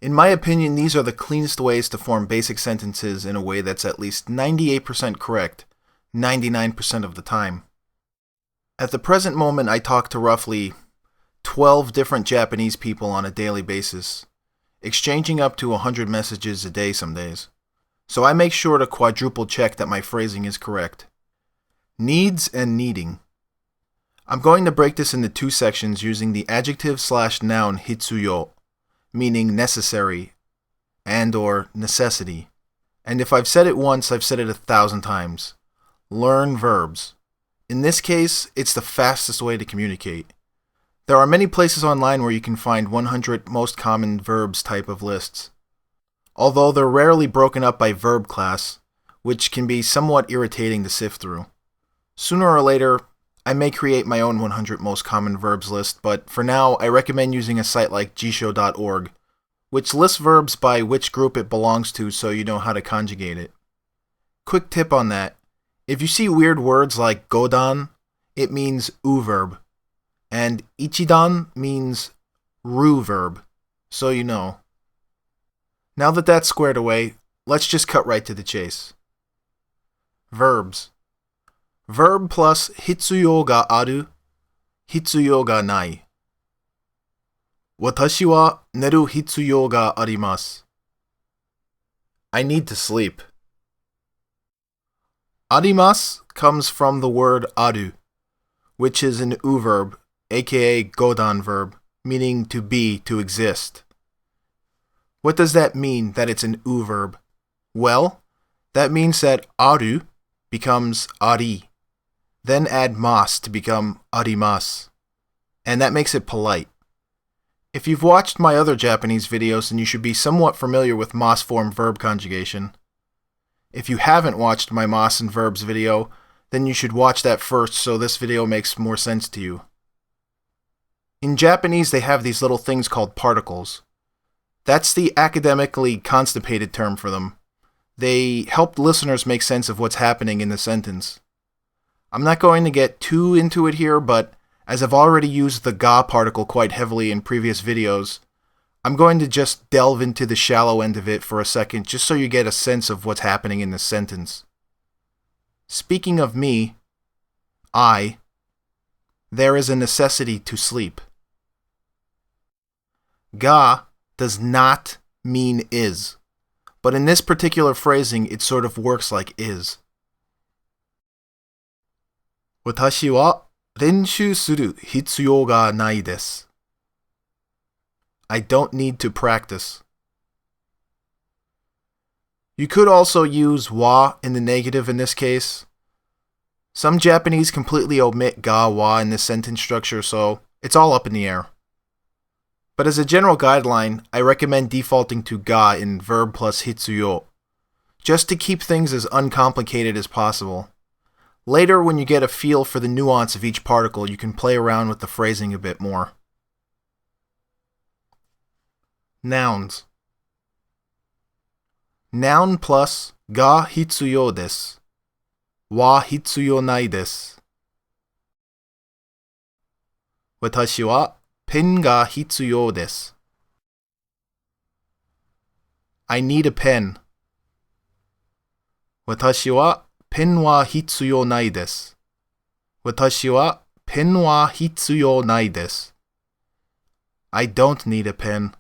In my opinion, these are the cleanest ways to form basic sentences in a way that's at least 98% correct, 99% of the time. At the present moment, I talk to roughly 12 different Japanese people on a daily basis, exchanging up to 100 messages a day some days. So I make sure to quadruple check that my phrasing is correct. Needs and needing. I'm going to break this into two sections using the adjective/noun Hitsuyou, meaning necessary and or necessity. And if I've said it once, I've said it 1,000 times. Learn verbs. In this case, it's the fastest way to communicate. There are many places online where you can find 100 most common verbs type of lists, although they're rarely broken up by verb class, which can be somewhat irritating to sift through. Sooner or later, I may create my own 100 most common verbs list, but for now, I recommend using a site like jisho.org, which lists verbs by which group it belongs to so you know how to conjugate it. Quick tip on that. If you see weird words like Godan, it means u verb, and Ichidan means ru verb, so you know. Now that that's squared away, let's just cut right to the chase. Verbs. Verb plus Hitsuyou ga aru, Hitsuyou ga nai. Watashi wa neru hitsuyou ga arimasu. I need to sleep. Arimasu comes from the word aru, which is an u verb, aka Godan verb, meaning to be, to exist. What does that mean, that it's an u verb? Well, that means that aru becomes ari. Then add mas to become arimasu, and that makes it polite. If you've watched my other Japanese videos, then you should be somewhat familiar with mas form verb conjugation. If you haven't watched my mas and verbs video, then you should watch that first so this video makes more sense to you. In Japanese, they have these little things called particles. That's the academically constipated term for them. They help listeners make sense of what's happening in the sentence. I'm not going to get too into it here, but as I've already used the ga particle quite heavily in previous videos, I'm going to just delve into the shallow end of it for a second just so you get a sense of what's happening in this sentence. Speaking of me, there is a necessity to sleep. Ga does not mean is, but in this particular phrasing, it sort of works like is. Watashi wa renshū suru hitsuyou ga nai desu. I don't need to practice. You could also use wa in the negative in this case. Some Japanese completely omit ga wa in this sentence structure, so it's all up in the air. But as a general guideline, I recommend defaulting to ga in verb plus hitsuyou, just to keep things as uncomplicated as possible. Later, when you get a feel for the nuance of each particle, you can play around with the phrasing a bit more. Nouns. Noun plus ga hitsuyou desu, wa hitsuyou nai desu. Watashi wa pen ga hitsuyou desu. I need a pen. Watashi wa pen wa hitsuyou nai desu. Watashi wa pen wa hitsuyou nai desu. I don't need a pen.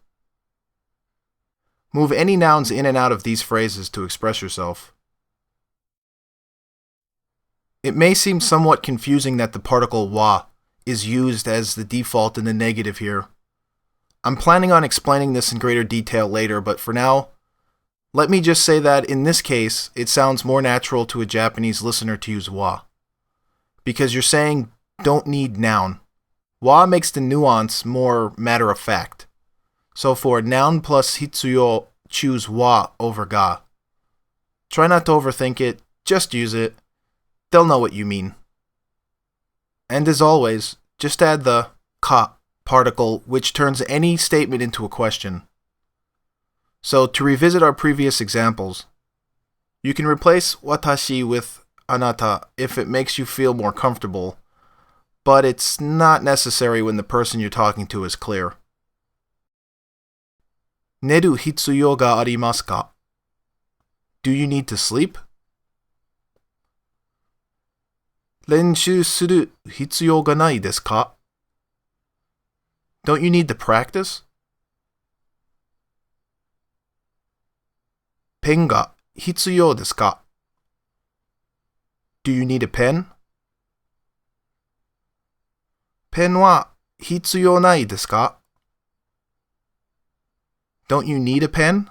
Move any nouns in and out of these phrases to express yourself. It may seem somewhat confusing that the particle wa is used as the default in the negative here. I'm planning on explaining this in greater detail later, but for now, let me just say that in this case, it sounds more natural to a Japanese listener to use wa, because you're saying don't need noun. Wa makes the nuance more matter-of-fact. So for noun plus hitsuyou, choose wa over ga. Try not to overthink it, just use it. They'll know what you mean. And as always, just add the ka particle, which turns any statement into a question. So to revisit our previous examples, you can replace watashi with anata if it makes you feel more comfortable, but it's not necessary when the person you're talking to is clear. 寝る必要がありますか? Do you need to sleep? 練習する必要がないですか? Don't you need to practice? ペンが必要ですか? Do you need a pen? ペンは必要ないですか? Don't you need a pen?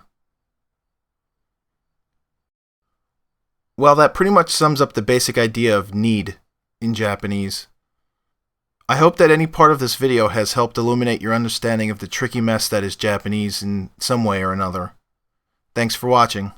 Well, that pretty much sums up the basic idea of need in Japanese. I hope that any part of this video has helped illuminate your understanding of the tricky mess that is Japanese in some way or another. Thanks for watching.